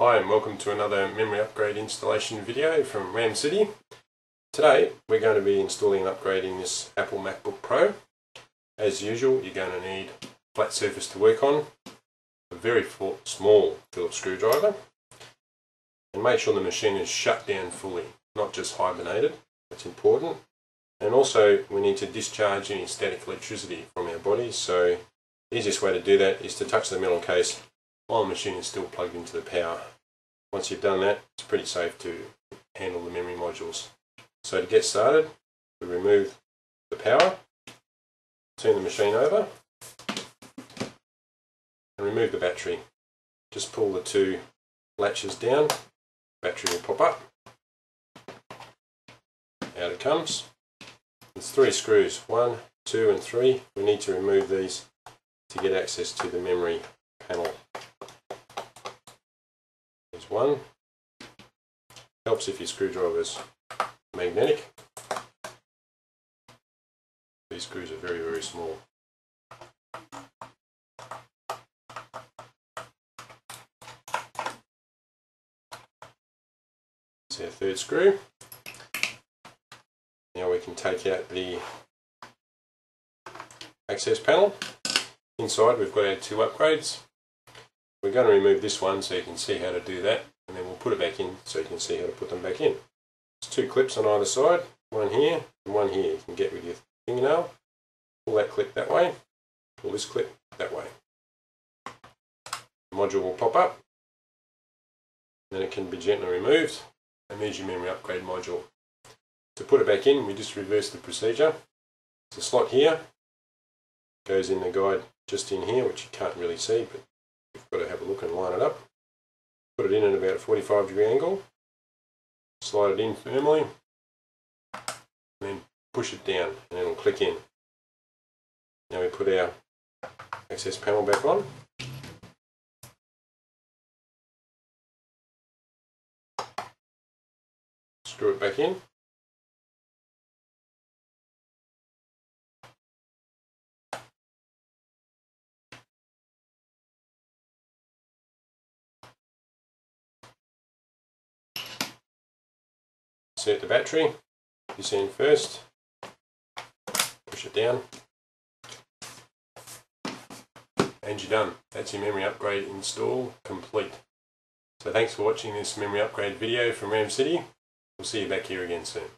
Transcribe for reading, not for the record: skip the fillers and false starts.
Hi and welcome to another memory upgrade installation video from Ram City. Today we're going to be installing and upgrading this Apple MacBook Pro. As usual, you're going to need a flat surface to work on, a very small Phillips screwdriver, and make sure the machine is shut down fully, not just hibernated. That's important. And also we need to discharge any static electricity from our bodies, so the easiest way to do that is to touch the metal case while the machine is still plugged into the power. Once you've done that, it's pretty safe to handle the memory modules. So to get started, we remove the power, turn the machine over, and remove the battery. Just pull the two latches down, battery will pop up, out it comes. There's 3 screws, 1, 2 and 3. We need to remove these to get access to the memory panel. There's one. Helps if your screwdriver's magnetic. These screws are very, very small. That's our 3rd screw. Now we can take out the access panel. Inside we've got our 2 upgrades. We're going to remove this one so you can see how to do that, and then we'll put it back in so you can see how to put them back in. There's 2 clips on either side, one here and one here. You can get with your fingernail. Pull that clip that way, pull this clip that way. The module will pop up, then it can be gently removed, and there's your memory upgrade module. To put it back in, we just reverse the procedure. There's a slot here, goes in the guide just in here, which you can't really see, but you've got to have a look and line it up. Put it in at about a 45-degree angle, slide it in firmly, and then push it down and it'll click in. Now we put our access panel back on. Screw it back in. Insert the battery, this in first, push it down, and you're done. That's your memory upgrade install complete. So thanks for watching this memory upgrade video from Ram City. We'll see you back here again soon.